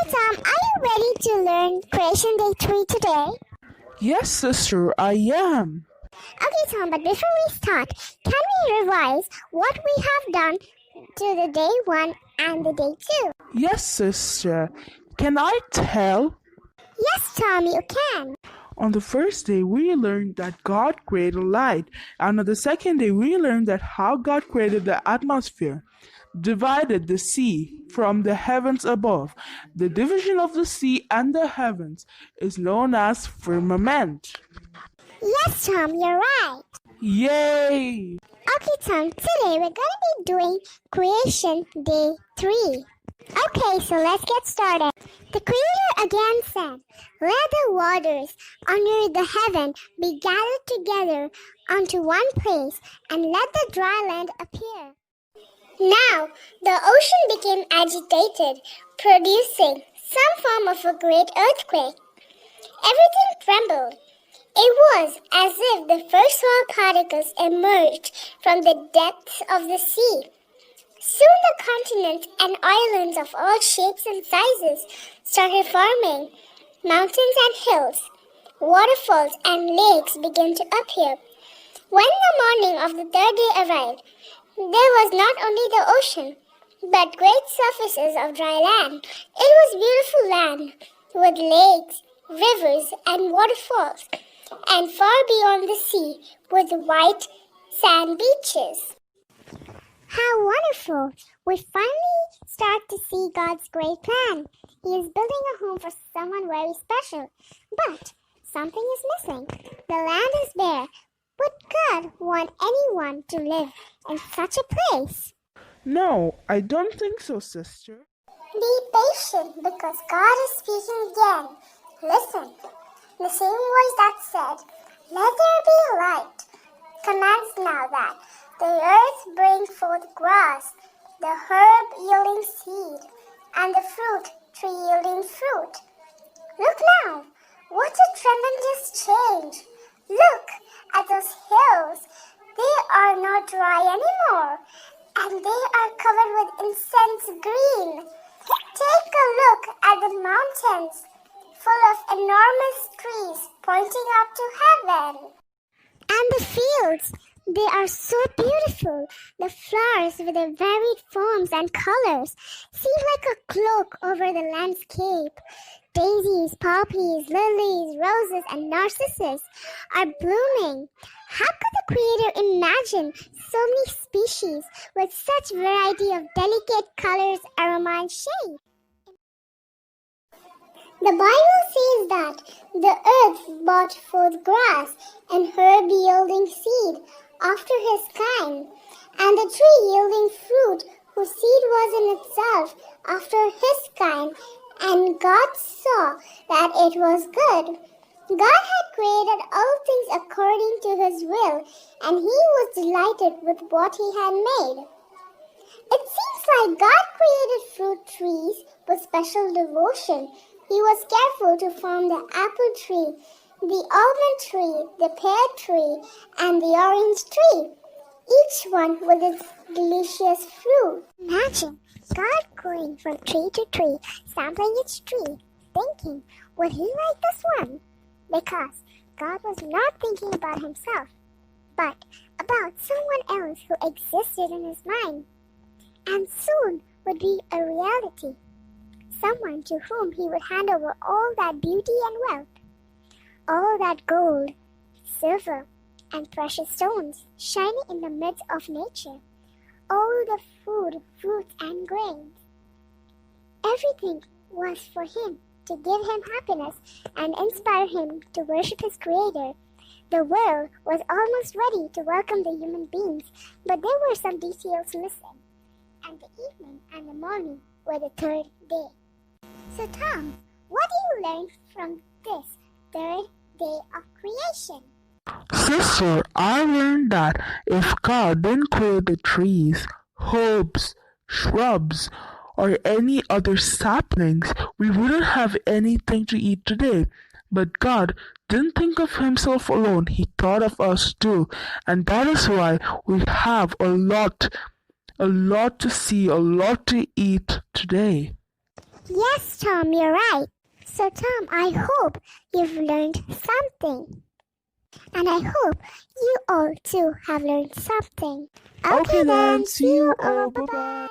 Tom, are you ready to learn Creation Day 3 today? Yes, sister, I am. Okay, Tom, but before we start, can we revise what we have done to the day 1 and the day 2? Yes, sister. Can I tell? Yes, Tom, you can. On the first day, we learned that God created light, and on the second day, we learned that how God created the atmosphere, divided the sea from the heavens above. The division of the sea and the heavens is known as firmament. Yes, Tom, you're right. Yay! Okay, Tom, today we're going to be doing Creation Day 3. Okay, so let's get started. The Creator again said, "Let the waters under the heaven be gathered together unto one place, and let the dry land appear." Now, the ocean became agitated, producing some form of a great earthquake. Everything trembled. It was as if the first small particles emerged from the depths of the sea. Soon the continents and islands of all shapes and sizes started forming. Mountains and hills, waterfalls and lakes began to appear. When the morning of the third day arrived, there was not only the ocean, but great surfaces of dry land. It was beautiful land, with lakes, rivers, and waterfalls, and far beyond the sea, with white sand beaches. How wonderful! We finally start to see God's great plan. He is building a home for someone very special. But something is missing. The land is bare. Would God want anyone to live in such a place? No, I don't think so, sister. Be patient because God is speaking again. Listen. The same voice that said, "Let there be light," commands now that the earth bring forth grass, the herb yielding seed, and the fruit tree yielding fruit. Look now, what a tremendous change! Look at those hills. They are not dry anymore, and they are covered with intense green. Take a look at the mountains, full of enormous trees pointing up to heaven. And the fields, they are so beautiful. The flowers with their varied forms and colors seem like a cloak over the landscape. Daisies, poppies, lilies, roses, and narcissus are blooming. How could the Creator imagine so many species with such variety of delicate colors, aroma, and shade? The Bible says that the earth brought forth grass and herb yielding seed after his kind, and the tree yielding fruit whose seed was in itself after his kind, and God saw that it was good. God had created all things according to his will, and he was delighted with what he had made. It seems like God created fruit trees with special devotion. He was careful to form the apple tree, the almond tree, the pear tree, and the orange tree, each one with its delicious fruit. Imagine God going from tree to tree, sampling each tree, thinking, would he like this one? Because God was not thinking about himself, but about someone else who existed in his mind, and soon would be a reality. Someone to whom he would hand over all that beauty and wealth, all that gold, silver, and precious stones shining in the midst of nature, all the food, fruits, and grains. Everything was for him to give him happiness and inspire him to worship his Creator. The world was almost ready to welcome the human beings, but there were some details missing, and the evening and the morning were the third day. So Tom, what do you learn from this third day of creation? Sister, I learned that if God didn't create the trees, herbs, shrubs, or any other saplings, we wouldn't have anything to eat today. But God didn't think of himself alone, he thought of us too. And that is why we have a lot to see, a lot to eat today. Yes, Tom, you're right. So, Tom, I hope you've learned something. And I hope you all too have learned something. Okay then, see you all. Bye-bye. Bye-bye.